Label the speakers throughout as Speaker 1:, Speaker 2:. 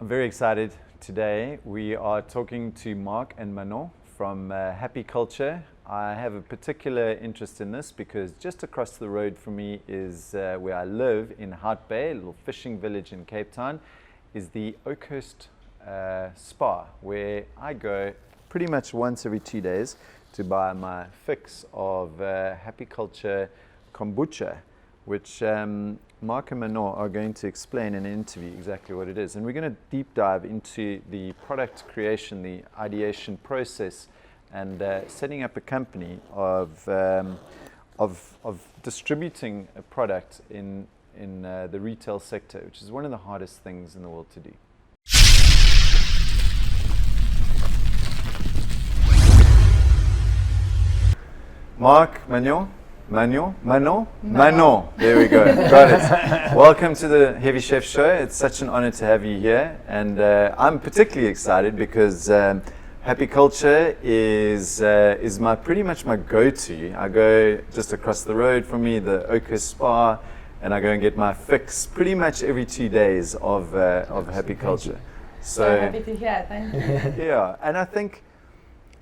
Speaker 1: I'm very excited today. We are talking to Mark and Manon from Happy Culture. I have a particular interest in this because just across the road from me is where I live in Hout Bay, a little fishing village in Cape Town, is the Oakhurst Spa, where I go pretty much once every 2 days to buy my fix of Happy Culture Kombucha, which Mark and Manon are going to explain in an interview exactly what it is. And we're going to deep dive into the product creation, the ideation process, and setting up a company of distributing a product in the retail sector, which is one of the hardest things in the world to do. Mark, Manon. There we go. Got it. Welcome to the Heavy Chef Show. It's such an honor to have you here, and I'm particularly excited because Happy Culture is pretty much my go-to. I go just across the road from me, the Oakhurst Spa, and I go and get my fix pretty much every 2 days of Happy Culture.
Speaker 2: So happy to hear. Thank you.
Speaker 1: Yeah, and I think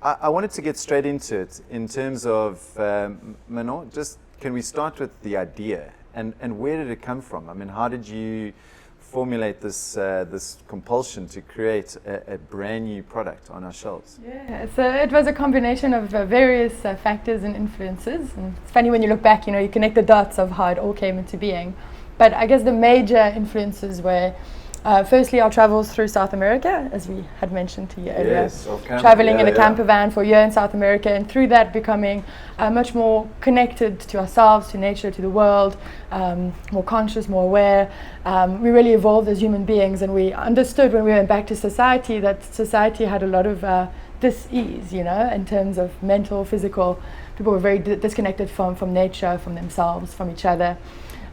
Speaker 1: I wanted to get straight into it in terms of, Manon, just can we start with the idea and where did it come from? I mean, how did you formulate this compulsion to create a brand new product on our shelves?
Speaker 2: Yeah, so it was a combination of various factors and influences. And it's funny when you look back, you connect the dots of how it all came into being. But I guess the major influences were firstly, our travels through South America, as we had mentioned to you earlier.
Speaker 1: Yes,
Speaker 2: traveling in a camper van for a year in South America, and through that becoming much more connected to ourselves, to nature, to the world, more conscious, more aware. We really evolved as human beings, and we understood when we went back to society that society had a lot of dis-ease, in terms of mental, physical. People were very disconnected from nature, from themselves, from each other.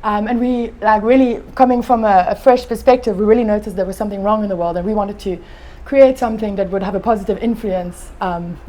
Speaker 2: And we, really coming from a fresh perspective, we really noticed there was something wrong in the world, and we wanted to create something that would have a positive influence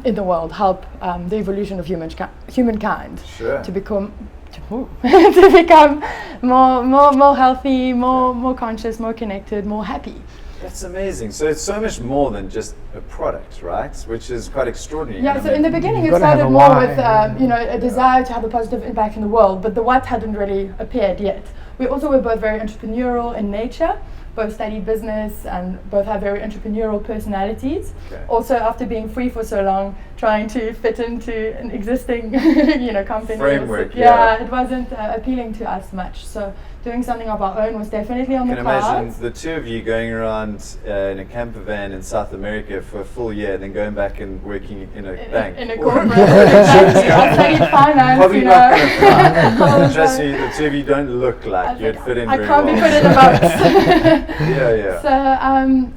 Speaker 2: in the world, help the evolution of humankind to become to become more healthy, more conscious, more connected, more happy.
Speaker 1: That's amazing. So it's so much more than just a product, right? Which is quite extraordinary.
Speaker 2: Yeah, so in the beginning it started more with a desire to have a positive impact in the world, but the what hadn't really appeared yet. We also were both very entrepreneurial in nature, both studied business and both have very entrepreneurial personalities. Okay. Also, after being free for so long, trying to fit into an existing company
Speaker 1: framework.
Speaker 2: It wasn't appealing to us much. So doing something of our own was definitely on the cards.
Speaker 1: I can imagine the two of you going around in a camper van in South America for a full year, then going back and working in a bank.
Speaker 2: In a corporate. Exactly. I studied finance.
Speaker 1: Probably not going to fly. Trust me, the two of you don't look like you'd fit in very well.
Speaker 2: I can't be put in a box.
Speaker 1: Yeah.
Speaker 2: So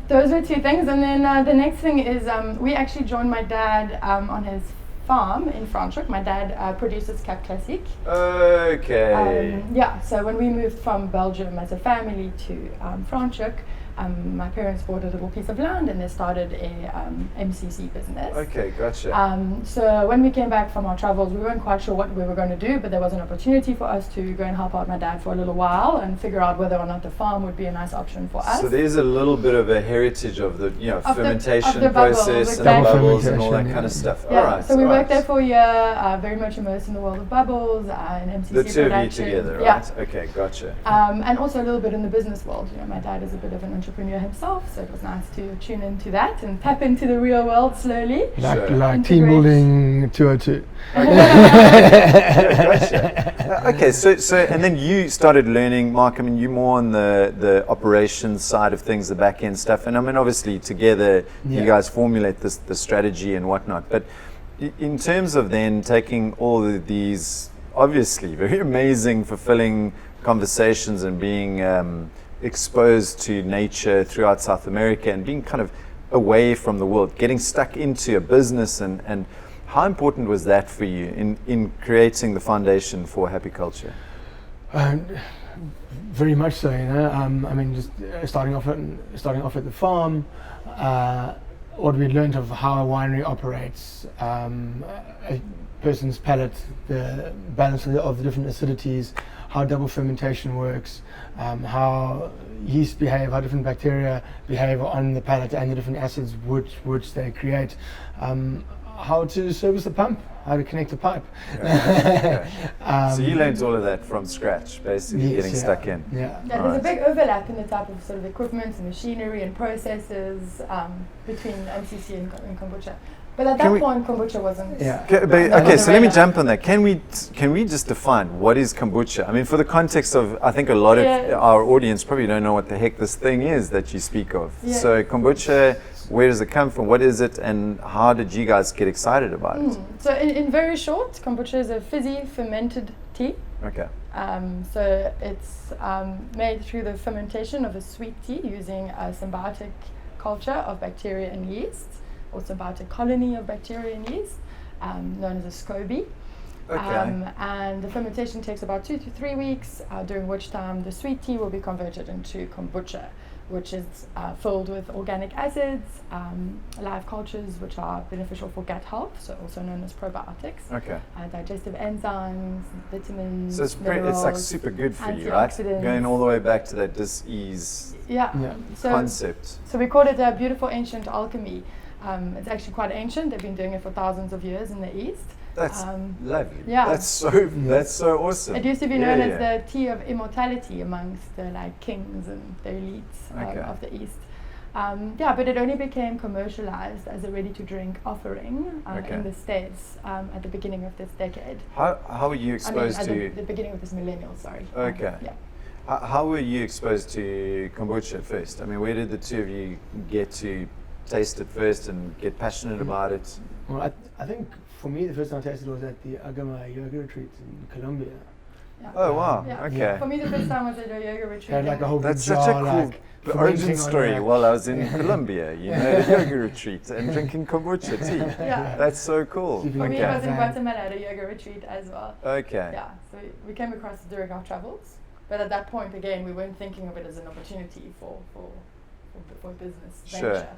Speaker 2: those were two things, and then the next thing is we actually joined my dad on his farm in Franschoek. My dad produces Classique.
Speaker 1: Okay.
Speaker 2: So when we moved from Belgium as a family to Franschoek, my parents bought a little piece of land and they started a MCC business.
Speaker 1: Okay, gotcha.
Speaker 2: So when we came back from our travels, we weren't quite sure what we were going to do, but there was an opportunity for us to go and help out my dad for a little while and figure out whether or not the farm would be a nice option for us.
Speaker 1: So there's a little bit of a heritage of the fermentation process and the bubbles and all that kind of stuff.
Speaker 2: Yeah.
Speaker 1: All right.
Speaker 2: So we worked there for a year, very much immersed in the world of bubbles and MCC
Speaker 1: the two
Speaker 2: production.
Speaker 1: of you together, right?
Speaker 2: Yeah.
Speaker 1: Okay, gotcha.
Speaker 2: And also a little bit in the business world. My dad is a bit of an entrepreneur himself, so it was nice to tune into that and tap into the real world slowly.
Speaker 3: Like team building 202.
Speaker 1: Gotcha. Okay, so and then you started learning, Mark. I mean, you more on the operations side of things, the back end stuff, and I mean, obviously together you guys formulate the strategy and whatnot. But in terms of then taking all of these obviously very amazing, fulfilling conversations and being exposed to nature throughout South America and being kind of away from the world, getting stuck into a business, and how important was that for you in creating the foundation for Happy Culture?
Speaker 3: Very much so. I mean, just starting off at the farm, what we learned of how a winery operates, a person's palate, the balance of the different acidities, how double fermentation works, how yeast behave, how different bacteria behave on the palate, and the different acids which they create, how to service the pump, how to connect the pipe.
Speaker 1: Okay. So you learned all of that from scratch, basically, getting stuck in.
Speaker 3: Yeah.
Speaker 2: There's a big overlap in the type of sort of equipment and machinery and processes between MCC and kombucha. But at that point, kombucha wasn't.
Speaker 3: Yeah.
Speaker 1: Okay, so let me jump on that. Can we just define what is kombucha? I mean, for the context of, I think a lot of our audience probably don't know what the heck this thing is that you speak of.
Speaker 2: Yeah.
Speaker 1: So kombucha, where does it come from? What is it, and how did you guys get excited about it?
Speaker 2: So in very short, kombucha is a fizzy fermented tea.
Speaker 1: Okay.
Speaker 2: So it's made through the fermentation of a sweet tea using a symbiotic culture of bacteria and yeast, or symbiotic colony of bacteria and yeast, known as a SCOBY.
Speaker 1: Okay.
Speaker 2: And the fermentation takes about 2 to 3 weeks, during which time the sweet tea will be converted into kombucha, which is filled with organic acids, live cultures which are beneficial for gut health, so also known as probiotics.
Speaker 1: Okay.
Speaker 2: Digestive enzymes, vitamins,
Speaker 1: So it's
Speaker 2: minerals,
Speaker 1: like super good for you, right?
Speaker 2: antioxidants.
Speaker 1: Going all the way back to that dis-ease
Speaker 2: Yeah. So,
Speaker 1: concept.
Speaker 2: so we call it a beautiful ancient alchemy. It's actually quite ancient. They've been doing it for thousands of years in the East.
Speaker 1: That's lovely.
Speaker 2: yeah.
Speaker 1: That's so awesome.
Speaker 2: It used to be known as the tea of immortality amongst the kings and the elites of the East. But it only became commercialized as a ready-to-drink offering in the States at the beginning of this decade.
Speaker 1: How were you exposed to
Speaker 2: the beginning of this millennial, sorry.
Speaker 1: Okay. How were you exposed to kombucha at first? I mean, where did the two of you get to taste it first and get passionate about it?
Speaker 3: Well, I think for me the first time I tasted it was at the Agama yoga retreat in Colombia.
Speaker 2: Yeah.
Speaker 1: Oh wow!
Speaker 2: Yeah.
Speaker 1: Okay.
Speaker 2: For me, the first time was at a yoga retreat.
Speaker 3: They had like a whole
Speaker 1: That's
Speaker 3: big
Speaker 1: such a
Speaker 3: jar,
Speaker 1: cool
Speaker 3: like,
Speaker 1: origin
Speaker 3: fermenting
Speaker 1: story.
Speaker 3: on
Speaker 1: While I was in Colombia, you know, at a yoga retreat and drinking kombucha tea.
Speaker 2: Yeah.
Speaker 1: That's so cool.
Speaker 3: Keeping
Speaker 2: For me, it was in
Speaker 3: Okay.
Speaker 2: Guatemala at a yoga retreat as well.
Speaker 1: Okay.
Speaker 2: Yeah, so we came across it during our travels, but at that point, again, we weren't thinking of it as an opportunity for business
Speaker 1: Sure.
Speaker 2: venture.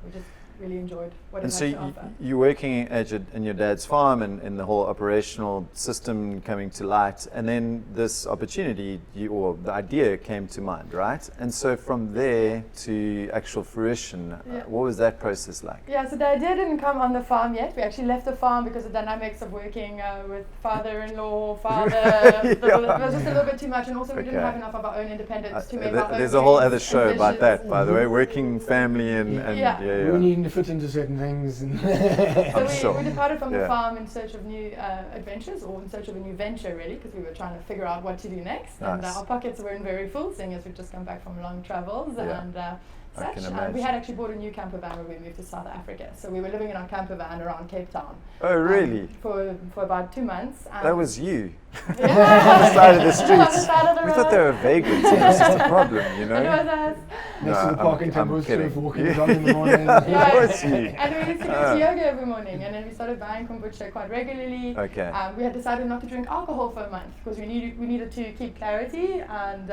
Speaker 2: We just really enjoyed what
Speaker 1: And
Speaker 2: it
Speaker 1: so
Speaker 2: had to offer.
Speaker 1: you're working in your dad's farm and the whole operational system coming to light, and then this opportunity or the idea came to mind, right? And so from there to actual fruition, what was that process like?
Speaker 2: Yeah, so the idea didn't come on the farm yet. We actually left the farm because the dynamics of working with father-in-law, it was just a little bit too much, and also we didn't have enough of our own independence to make our own
Speaker 1: There's a whole
Speaker 2: drinks
Speaker 1: other show
Speaker 2: and
Speaker 1: about that,
Speaker 2: dishes.
Speaker 1: by the way, working family and
Speaker 3: We needing to fit into certain things. And
Speaker 2: So we departed from the
Speaker 1: Yeah.
Speaker 2: farm in search of new adventures, or in search of a new venture, really, because we were trying to figure out what to do next. And
Speaker 1: Nice.
Speaker 2: our pockets weren't very full, seeing as we'd just come back from long travels
Speaker 1: Yeah.
Speaker 2: and
Speaker 1: I
Speaker 2: such.
Speaker 1: can
Speaker 2: We
Speaker 1: imagine.
Speaker 2: had actually bought a new camper van when we moved to South Africa. So we were living in our camper van around Cape Town.
Speaker 1: Oh, really?
Speaker 2: For about 2 months.
Speaker 1: That was you.
Speaker 2: Yeah.
Speaker 1: On the side of the
Speaker 2: On the
Speaker 1: streets.
Speaker 2: side of the
Speaker 1: We thought they
Speaker 2: road.
Speaker 1: were vagrants. It was just a problem, you know?
Speaker 2: It was us.
Speaker 3: next to the parking tables,
Speaker 1: kidding.
Speaker 3: walking the dog in the morning.
Speaker 2: Yeah.
Speaker 1: It was you.
Speaker 2: And we used to go to yoga every morning, and then we started buying kombucha quite regularly.
Speaker 1: Okay.
Speaker 2: We had decided not to drink alcohol for a month because we needed to keep clarity, and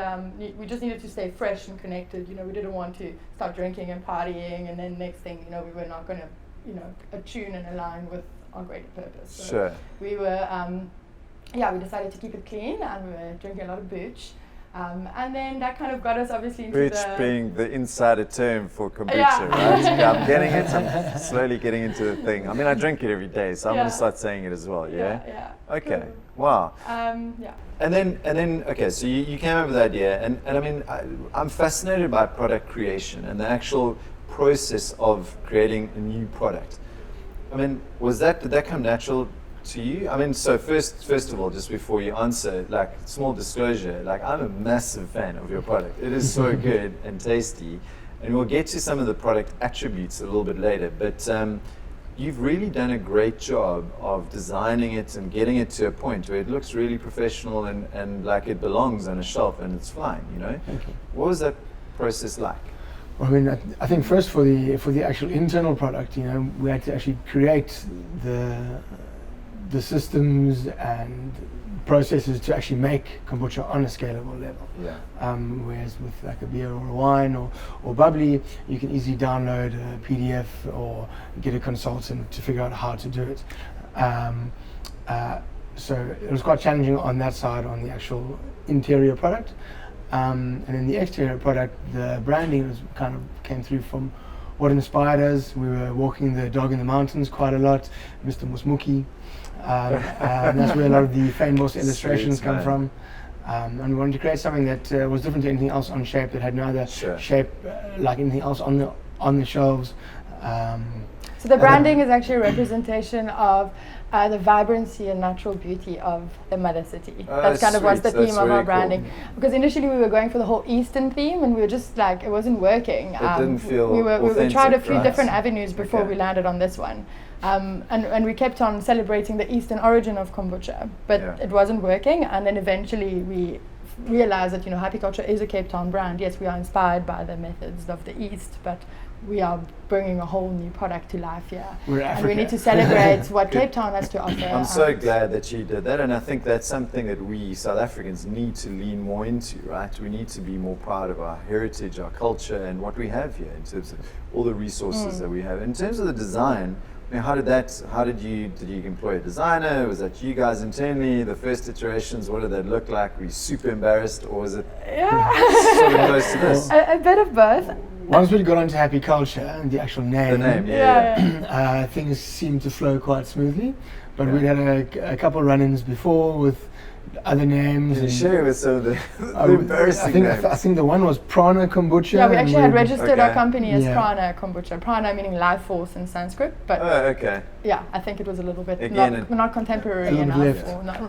Speaker 2: we just needed to stay fresh and connected. You know, we didn't want to start drinking and partying, and then next thing, you know, we were not going to, attune and align with our greater purpose. So
Speaker 1: Sure.
Speaker 2: we were, we decided to keep it clean, and we were drinking a lot of booch. And then that kind of got us obviously into
Speaker 1: Booch being the insider term for kombucha, right? Yeah, I'm getting it. I'm slowly getting into the thing. I mean, I drink it every day, so I'm going to start saying it as well, yeah? Okay, wow. And then, okay, so you came up with the idea, and I mean, I'm fascinated by product creation and the actual process of creating a new product. I mean, did that come natural to you? I mean, so first of all, just before you answer, like, small disclosure, like, I'm a massive fan of your product. It is so good and tasty, and we'll get to some of the product attributes a little bit later, but you've really done a great job of designing it and getting it to a point where it looks really professional and like it belongs on a shelf and it's fine, you know?
Speaker 3: Thank you.
Speaker 1: What was that process like?
Speaker 3: Well, I mean, I think first for the actual internal product, we had to actually create the the systems and processes to actually make kombucha on a scalable level.
Speaker 1: Yeah.
Speaker 3: Whereas with like a beer or a wine or bubbly, you can easily download a PDF or get a consultant to figure out how to do it. So it was quite challenging on that side, on the actual interior product. And then the exterior product, the branding was kind of came through from what inspired us. We were walking the dog in the mountains quite a lot, Mr. Musmuki. And that's where a lot of the famous illustrations come from. And we wanted to create something that was different to anything else on Shape, that had no other shape like anything else on the shelves.
Speaker 2: So the branding is actually a representation of the vibrancy and natural beauty of the mother city. That's kind of what's the theme of our branding. Cool. Because initially we were going for the whole Eastern theme, and we were just like, it wasn't working.
Speaker 1: It didn't feel
Speaker 2: we tried a few different avenues before we landed on this one. And we kept on celebrating the Eastern origin of kombucha, but it wasn't working. And then eventually we realized that, Happy Culture is a Cape Town brand. Yes, we are inspired by the methods of the East, but we are bringing a whole new product to life here. And we need to celebrate what Cape Town has to offer.
Speaker 1: I'm so glad that you did that, and I think that's something that we South Africans need to lean more into, right? We need to be more proud of our heritage, our culture, and what we have here in terms of all the resources that we have. In terms of the design, did you employ a designer? Was that you guys internally? The first iterations, what did that look like? Were you super embarrassed, or was it sort of close to this?
Speaker 2: A bit of both.
Speaker 3: Once we got onto Happy Culture and the actual name, things seemed to flow quite smoothly. But we'd had a couple of run-ins before with other names.
Speaker 1: Can you share with some of the embarrassing names?
Speaker 3: I think the one was Prana Kombucha.
Speaker 2: Yeah, we actually had registered our company as Prana Kombucha. Prana meaning life force in Sanskrit. But yeah, I think it was a little bit not contemporary enough, or not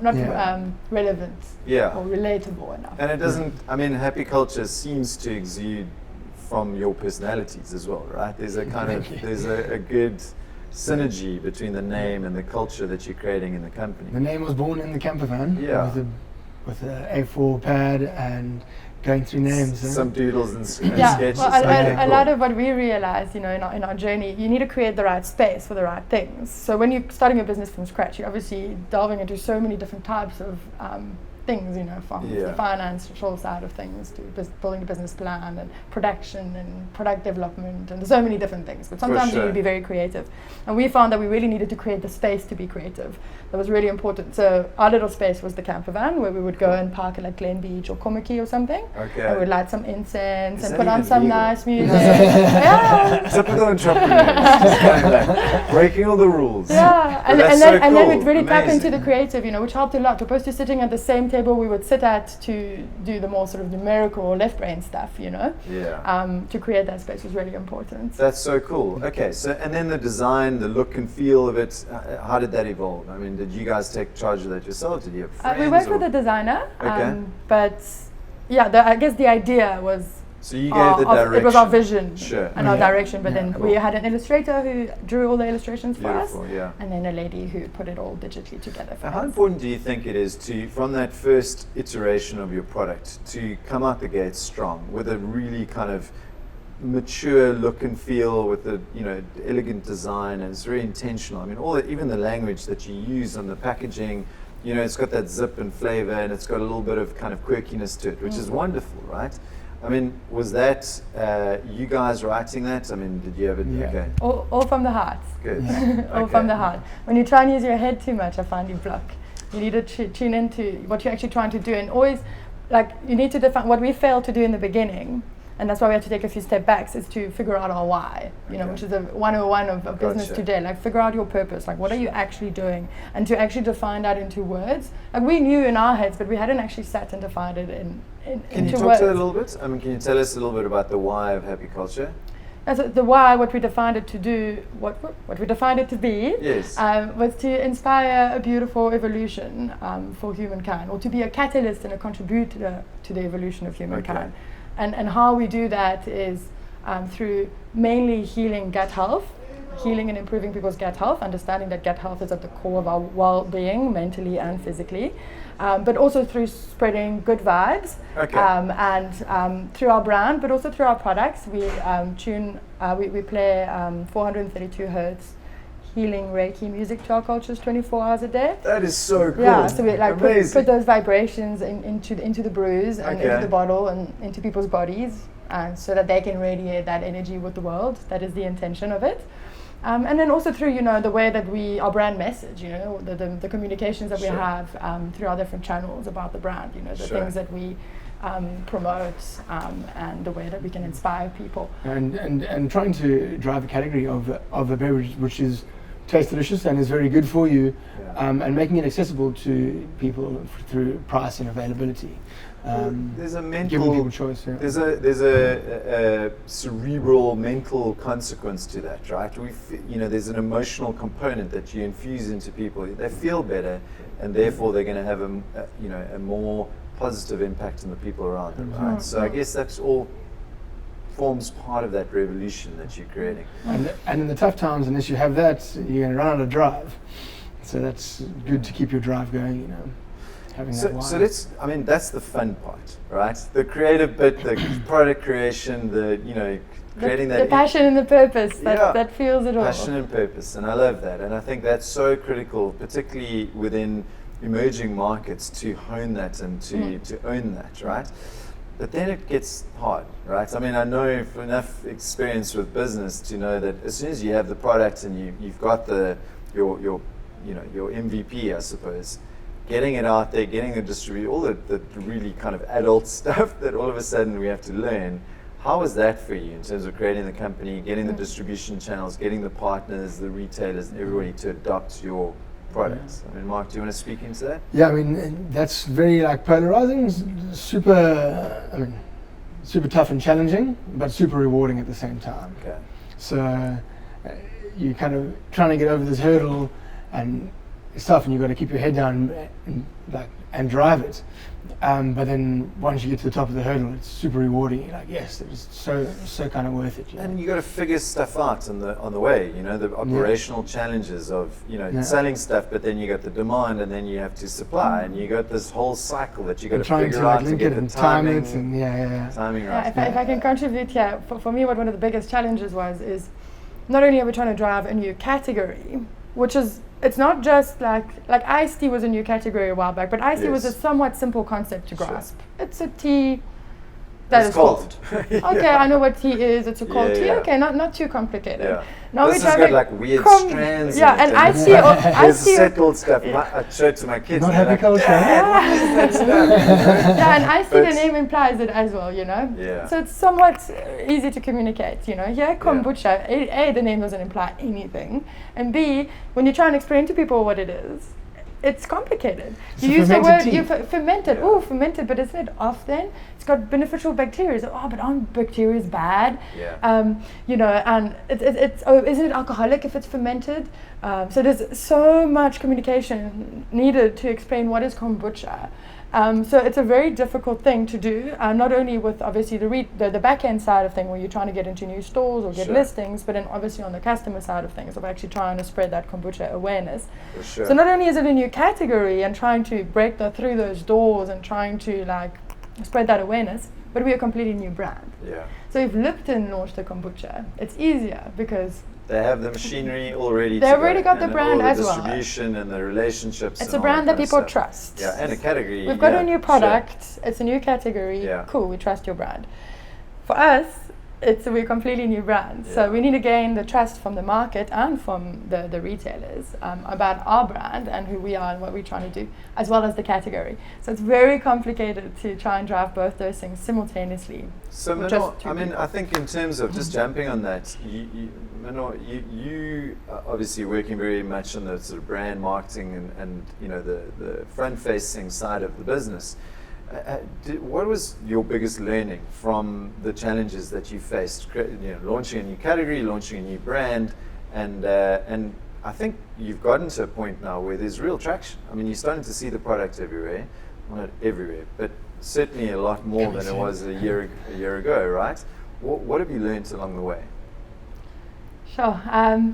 Speaker 2: relevant or relatable enough.
Speaker 1: And it doesn't, Happy Culture seems to exude from your personalities as well, right? There's a kind of, there's a good synergy between the name and the culture that you're creating in the company.
Speaker 3: The name was born in the camper van with an A4 pad and going through names.
Speaker 1: Some doodles and sketches.
Speaker 2: Well, a lot of what we realized, in our journey, you need to create the right space for the right things. So when you're starting a business from scratch, you're obviously delving into so many different types of things, from the financial side of things to building a business plan and production and product development, and there's so many different things. But sometimes you need to be very creative. And we found that we really needed to create the space to be creative. That was really important. So our little space was the camper van, where we would go and park at like Glen Beach or Kombucha or something. And we'd light some incense and put on some nice music.
Speaker 1: Typical entrepreneurs. Breaking all the rules.
Speaker 2: And then we'd really tap into the creative, which helped a lot. Opposed to sitting at the same table we would sit at to do the more sort of numerical or left brain stuff, to create that space was really important.
Speaker 1: That's so cool. Okay, so and then the design, the look and feel of it, how did that evolve? Did you guys take charge of that yourself? Did you have friends?
Speaker 2: We worked with a designer, but I guess the idea was.
Speaker 1: So you gave the direction.
Speaker 2: It was our vision and our direction, but then
Speaker 1: cool.
Speaker 2: we had an illustrator who drew all the illustrations for us,
Speaker 1: yeah.
Speaker 2: and then a lady who put it all digitally together for us.
Speaker 1: How important do you think it is from that first iteration of your product to come out the gate strong with a really kind of mature look and feel, with the elegant design, and it's very intentional. Even the language that you use on the packaging, it's got that zip and flavor, and it's got a little bit of kind of quirkiness to it, which is wonderful, right? Was that you guys writing that? Did you ever?
Speaker 2: Yeah.
Speaker 1: Okay.
Speaker 2: All from the heart.
Speaker 1: Good.
Speaker 2: All from the heart. When you try and use your head too much, I find you block. You need to tune into what you're actually trying to do, and always, you need to define what we failed to do in the beginning, and that's why we had to take a few step backs, is to figure out our why, which is a 101 of business today. Figure out your purpose, what are you actually doing, and to actually define that into words. We knew in our heads, but we hadn't actually sat and defined it into words.
Speaker 1: Can you talk to that a little bit? Can you tell us a little bit about the why of Happy Culture?
Speaker 2: So the why, what we defined it to do, what we defined it to be, was to inspire a beautiful evolution for humankind, or to be a catalyst and a contributor to the evolution of humankind. And how we do that is through mainly healing gut health, healing and improving people's gut health, understanding that gut health is at the core of our well-being, mentally and physically, but also through spreading good vibes, and through our brand, but also through our products. We we play 432 hertz healing Reiki music to our cultures 24 hours a day.
Speaker 1: That is so cool.
Speaker 2: Yeah, so we like
Speaker 1: Amazing.
Speaker 2: put those vibrations into the brews and
Speaker 1: Okay.
Speaker 2: into the bottle and into people's bodies, so that they can radiate that energy with the world. That is the intention of it. And then also through, the way that our brand message, the communications that we
Speaker 1: Sure.
Speaker 2: have through our different channels about the brand, the
Speaker 1: Sure.
Speaker 2: things that we promote, and the way that we can inspire people.
Speaker 3: And trying to drive a category of a beverage which tastes delicious and is very good for you,
Speaker 1: Yeah.
Speaker 3: and making it accessible to people through price and availability.
Speaker 1: There's a
Speaker 3: Giving people
Speaker 1: mental,
Speaker 3: choice. Yeah.
Speaker 1: there's a cerebral mental consequence to that, right? There's an emotional component that you infuse into people. They feel better, and therefore they're going to have a more positive impact on the people around them, right? So I guess that's all forms part of that revolution that you're creating.
Speaker 3: And in the tough times, unless you have that, you're going to run out of drive. So that's good to keep your drive going, having that
Speaker 1: So
Speaker 3: wine.
Speaker 1: that's the fun part, right? The creative bit, the product creation, creating
Speaker 2: The
Speaker 1: that
Speaker 2: passion and the purpose
Speaker 1: Yeah.
Speaker 2: that feels it all.
Speaker 1: passion and purpose, and I love that. And I think that's so critical, particularly within emerging markets, to hone that and to own that, right? But then it gets hard, right? I know enough experience with business to know that as soon as you have the product and you've got your MVP, I suppose, getting it out there, getting it distributed, all the really kind of adult stuff that all of a sudden we have to learn. How was that for you in terms of creating the company, getting the distribution channels, getting the partners, the retailers, and everybody to adopt your products? Mark, do you want to speak into that?
Speaker 3: Yeah, that's very polarizing, super tough and challenging, but super rewarding at the same time.
Speaker 1: Okay.
Speaker 3: So you kind of trying to get over this hurdle and stuff, and you've got to keep your head down and drive it. But then once you get to the top of the hurdle, it's super rewarding. You're like, yes, it was so kind of worth it.
Speaker 1: And you got to figure stuff out on the way. The operational challenges of selling stuff, but then you got the demand, and then you have to supply, and you got this whole cycle that you got to figure out to
Speaker 3: link
Speaker 1: get
Speaker 3: it
Speaker 1: the
Speaker 3: and time it,
Speaker 1: timing,
Speaker 3: and
Speaker 1: timing
Speaker 2: Yeah,
Speaker 1: right.
Speaker 2: if I can contribute here, for me, what one of the biggest challenges is not only are we trying to drive a new category, which is, it's not just like iced tea was a new category a while back, but iced tea was a
Speaker 1: Yes.
Speaker 2: somewhat simple concept to
Speaker 1: Sure.
Speaker 2: grasp. It's a tea that
Speaker 1: It's
Speaker 2: is
Speaker 1: cold.
Speaker 2: Okay, I know what tea is. It's a cold
Speaker 1: Yeah,
Speaker 2: tea.
Speaker 1: yeah.
Speaker 2: Okay, not too complicated.
Speaker 1: Yeah.
Speaker 2: Now
Speaker 1: This
Speaker 2: we're
Speaker 1: has got
Speaker 2: driving
Speaker 1: weird strands.
Speaker 2: Yeah,
Speaker 1: in
Speaker 2: and
Speaker 1: it,
Speaker 2: iced tea.
Speaker 1: there's
Speaker 2: Iced tea.
Speaker 1: settled stuff. I show it to my kids.
Speaker 3: Not
Speaker 1: and they're
Speaker 3: Happy
Speaker 1: like,
Speaker 3: Culture.
Speaker 1: "Dad, what is that stuff?"
Speaker 2: Yeah, and iced tea, the
Speaker 1: But-
Speaker 2: name implies it as well,
Speaker 1: Yeah.
Speaker 2: So it's somewhat easy to communicate, Here, kombucha, A, the name doesn't imply anything, and B, when you try and explain to people what it is, it's complicated.
Speaker 3: It's
Speaker 2: You
Speaker 3: a
Speaker 2: use the
Speaker 3: fermented
Speaker 2: word,
Speaker 3: tea.
Speaker 2: you fermented,
Speaker 1: Yeah.
Speaker 2: oh, fermented, but isn't it often? It's got beneficial bacteria. So, but aren't bacteria bad?
Speaker 1: Yeah.
Speaker 2: And isn't it alcoholic if it's fermented? So there's so much communication needed to explain what is kombucha. So it's a very difficult thing to do, not only with obviously the back end side of thing where you're trying to get into new stores or get
Speaker 1: Sure.
Speaker 2: listings, but then obviously on the customer side of things of actually trying to spread that kombucha awareness.
Speaker 1: For sure.
Speaker 2: So not only is it a new category and trying to break through those doors and trying to spread that awareness, but we're a completely new brand.
Speaker 1: Yeah.
Speaker 2: So if Lipton launched a kombucha, it's easier because
Speaker 1: They have the machinery already.
Speaker 2: They've
Speaker 1: to go,
Speaker 2: already got the
Speaker 1: and
Speaker 2: brand
Speaker 1: all the
Speaker 2: as well.
Speaker 1: distribution and the relationships.
Speaker 2: it's
Speaker 1: and
Speaker 2: a
Speaker 1: all
Speaker 2: brand that
Speaker 1: kind of
Speaker 2: people
Speaker 1: stuff.
Speaker 2: trust.
Speaker 1: Yeah, and a category.
Speaker 2: We've got
Speaker 1: yeah,
Speaker 2: a new
Speaker 1: sure.
Speaker 2: product. It's a new category.
Speaker 1: Yeah.
Speaker 2: Cool. We trust your brand. For us, we're a completely new brand.
Speaker 1: Yeah.
Speaker 2: So we need to gain the trust from the market and from the retailers about our brand and who we are and what we're trying to do, as well as the category. So it's very complicated to try and drive both those things simultaneously.
Speaker 1: So
Speaker 2: with
Speaker 1: Manon,
Speaker 2: just two
Speaker 1: I mean,
Speaker 2: people.
Speaker 1: I think in terms of just jumping on that, Manon, you are obviously working very much on the sort of brand marketing and the front-facing side of the business. What was your biggest learning from the challenges that you faced? Launching a new category, launching a new brand, and I think you've gotten to a point now where there's real traction. I mean, you're starting to see the product everywhere, well, not everywhere, but certainly a lot more than it was a year ago, right? What have you learned along the way?
Speaker 2: Sure.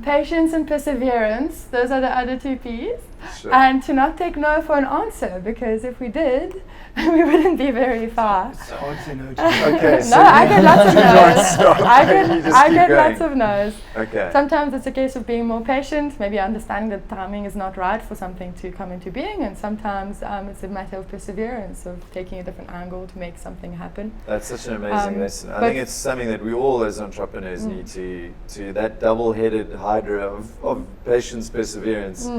Speaker 2: Patience and perseverance. Those are the other two P's.
Speaker 1: Sure.
Speaker 2: and to not take no for an answer, because if we did, we wouldn't be very far.
Speaker 3: So I would say no to
Speaker 1: Okay.
Speaker 2: No,
Speaker 1: so
Speaker 2: I
Speaker 1: you
Speaker 2: get lots of
Speaker 1: don't
Speaker 2: no's.
Speaker 1: stop. You just
Speaker 2: I
Speaker 1: keep
Speaker 2: get
Speaker 1: going.
Speaker 2: lots of no's.
Speaker 1: Okay.
Speaker 2: Sometimes it's a case of being more patient, maybe understanding that timing is not right for something to come into being, and sometimes it's a matter of perseverance, of taking a different angle to make something happen.
Speaker 1: That's such an amazing lesson. I
Speaker 2: but-
Speaker 1: think it's something that we all as entrepreneurs need to that double-headed hydra of patience, perseverance,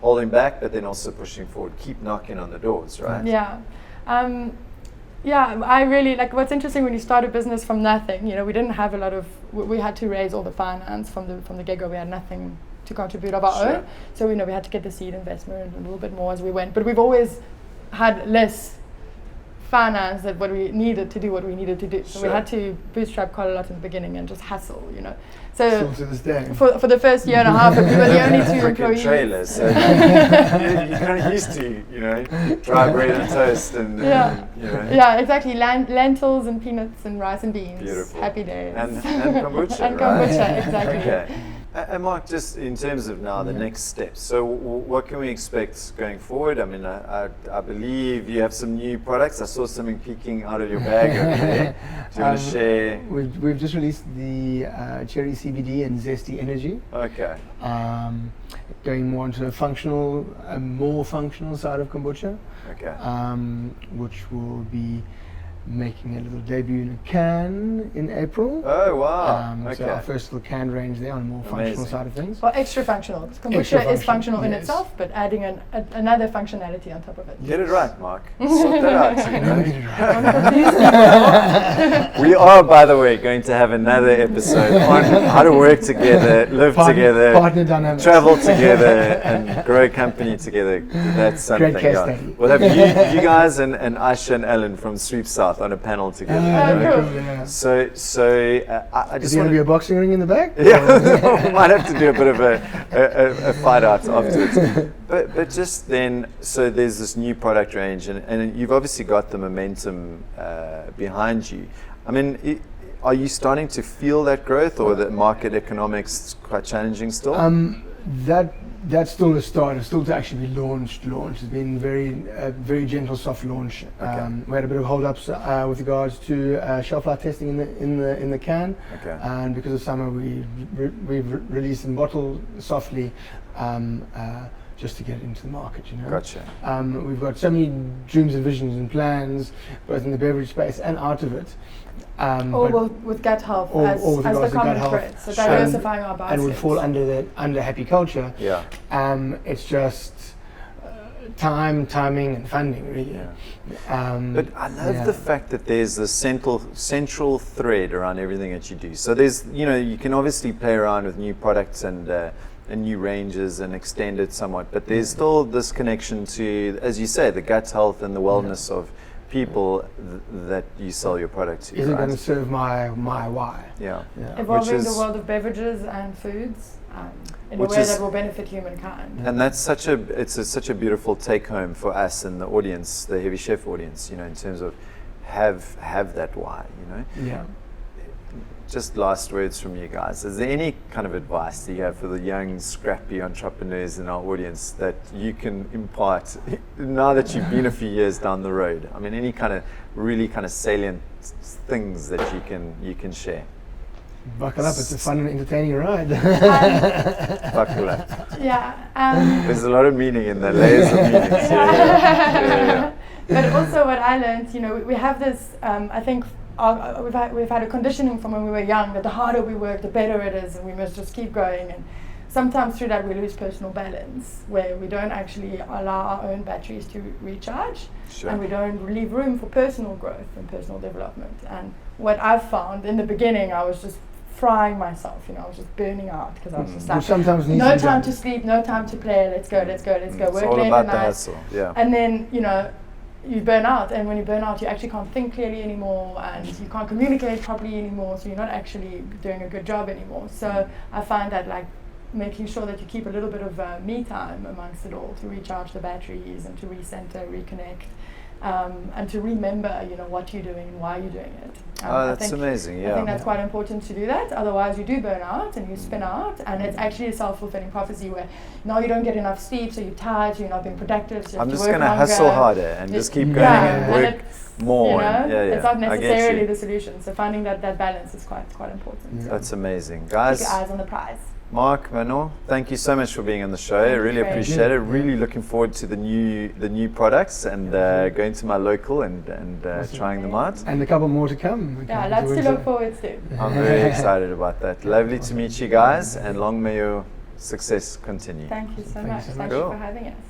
Speaker 1: holding back, but then also pushing forward. Keep knocking on the doors, right?
Speaker 2: Yeah. Yeah, I really like what's interesting when you start a business from nothing. You know, we didn't have a lot of. We had to raise all the finance from the get-go. We had nothing to contribute of our
Speaker 1: Sure.
Speaker 2: own, so we had to get the seed investment and a little bit more as we went. But we've always had less finance than what we needed to do what we needed to do. So we
Speaker 1: Sure.
Speaker 2: had to bootstrap quite a lot in the beginning and just hustle.
Speaker 3: still
Speaker 2: So
Speaker 3: to this day.
Speaker 2: for the first year and a half, we were the only two
Speaker 1: Freaking
Speaker 2: employees.
Speaker 1: trailers. So you're kind of used to, dry bread and toast and,
Speaker 2: Yeah. Yeah, exactly. Lentils and peanuts and rice and beans.
Speaker 1: Beautiful.
Speaker 2: Happy days.
Speaker 1: And kombucha,
Speaker 2: And
Speaker 1: right?
Speaker 2: kombucha, exactly.
Speaker 1: Okay. And Mark, just in terms of now the next steps, so what can we expect going forward? I mean, I believe you have some new products. I saw something peeking out of your bag over there. Do you want to share?
Speaker 3: We've just released the cherry CBD and zesty energy.
Speaker 1: Okay.
Speaker 3: Going more into a more functional side of kombucha,
Speaker 1: Okay.
Speaker 3: which will be making a little debut in a can in April.
Speaker 1: Oh, wow.
Speaker 3: So our first little can range there on the more functional
Speaker 1: Amazing.
Speaker 3: side of things.
Speaker 2: Well, extra functional. Kombucha
Speaker 3: Extra
Speaker 2: is functional in
Speaker 3: yes.
Speaker 2: itself, but adding another functionality on top of it.
Speaker 1: Get it right, Mark. Sort that out.
Speaker 3: Never get it right.
Speaker 1: We are, by the way, going to have another episode on how to work together, live together,
Speaker 3: Partner dynamics.
Speaker 1: travel together, and grow a company together. That's something.
Speaker 3: Great case
Speaker 1: yeah.
Speaker 3: study.
Speaker 1: We'll have you guys and Aisha and Ellen from Sweep South on a panel together.
Speaker 2: cool.
Speaker 3: Yeah.
Speaker 1: So I
Speaker 3: Is
Speaker 1: just
Speaker 3: there
Speaker 1: want
Speaker 3: going to be a boxing ring in the back?
Speaker 1: yeah, we might have to do a bit of a fight out afterwards. But just then, so there's this new product range, and you've obviously got the momentum behind you. I mean, are you starting to feel that growth, or the market economics quite challenging still?
Speaker 3: That's still the start. It's still to actually be launched. It's been very gentle, soft launch.
Speaker 1: Okay.
Speaker 3: We had a bit of hold-ups with regards to shelf life testing in the can,
Speaker 1: Okay.
Speaker 3: and because of summer, we've released and bottled softly, just to get it into the market.
Speaker 1: Gotcha.
Speaker 3: We've got so many dreams and visions and plans, both in the beverage space and out of it.
Speaker 2: Or with gut health as
Speaker 3: with
Speaker 2: the
Speaker 3: regards to
Speaker 2: common
Speaker 3: gut health.
Speaker 2: thread. So diversifying our baskets.
Speaker 3: And would fall under Happy Culture.
Speaker 1: Yeah.
Speaker 3: It's just timing, and funding, really.
Speaker 1: Yeah. But I love the fact that there's the central thread around everything that you do. So there's, you can obviously play around with new products and new ranges and extend it somewhat, but there's still this connection to, as you say, the gut health and the wellness of people that you sell your product to.
Speaker 3: Is it
Speaker 1: right?
Speaker 3: going to serve my why?
Speaker 1: Yeah.
Speaker 2: Evolving
Speaker 1: Which
Speaker 2: the
Speaker 1: is-
Speaker 2: world of beverages and foods in a
Speaker 1: Which
Speaker 2: way
Speaker 1: is-
Speaker 2: that will benefit humankind.
Speaker 1: And that's such a beautiful take home for us and the audience, the Heavy Chef audience, in terms of have that why,
Speaker 3: Yeah.
Speaker 1: Just last words from you guys. Is there any kind of advice that you have for the young, scrappy entrepreneurs in our audience that you can impart now that you've been a few years down the road? I mean, any kind of really kind of salient things that you can share?
Speaker 3: Buckle up, it's a fun and entertaining ride.
Speaker 1: Buckle up.
Speaker 2: Yeah.
Speaker 1: There's a lot of meaning in the layers of meanings. Yeah.
Speaker 2: But also what I learned, we have this, I think we've had a conditioning from when we were young that the harder we work, the better it is, and we must just keep going. And sometimes through that we lose personal balance, where we don't actually allow our own batteries to recharge,
Speaker 1: Sure.
Speaker 2: and we don't leave room for personal growth and personal development. And what I've found in the beginning, I was just frying myself, I was just burning out because I was just like,
Speaker 3: sometimes needs
Speaker 2: no
Speaker 3: to be
Speaker 2: time
Speaker 3: done.
Speaker 2: to sleep, no time to play, let's go,
Speaker 1: It's
Speaker 2: work
Speaker 1: all
Speaker 2: late
Speaker 1: about
Speaker 2: at
Speaker 1: the
Speaker 2: night.
Speaker 1: hustle. Yeah.
Speaker 2: And then, you burn out, and when you burn out, you actually can't think clearly anymore, and you can't communicate properly anymore, so you're not actually doing a good job anymore. So I find that making sure that you keep a little bit of me time amongst it all to recharge the batteries and to recenter, reconnect, and to remember, you know, what you're doing and why you're doing it.
Speaker 1: Oh, that's amazing. Yeah.
Speaker 2: I think that's quite important to do that. Otherwise, you do burn out and you spin out, and it's actually a self-fulfilling prophecy where now you don't get enough sleep, so you're tired, so you're not being productive. So you
Speaker 1: I'm
Speaker 2: have
Speaker 1: just
Speaker 2: to work
Speaker 1: going to
Speaker 2: longer.
Speaker 1: hustle harder and just keep going
Speaker 2: and
Speaker 1: and work more.
Speaker 2: You know,
Speaker 1: and,
Speaker 2: it's not
Speaker 1: I get
Speaker 2: necessarily
Speaker 1: you.
Speaker 2: the solution. So finding that balance is quite important.
Speaker 1: That's amazing.
Speaker 2: Keep
Speaker 1: Guys,
Speaker 2: your eyes on the prize.
Speaker 1: Mark, Manon, thank you so much for being on the show. I really appreciate it. Really looking forward to the new products and going to my local and trying them out.
Speaker 3: And a couple more to come.
Speaker 2: Yeah, lots to look forward to.
Speaker 1: I'm very excited about that. Lovely to meet you guys, and long may your success continue.
Speaker 2: Thank you so
Speaker 3: Thank you
Speaker 2: much.
Speaker 3: so
Speaker 2: Thank
Speaker 1: much.
Speaker 2: you for having us.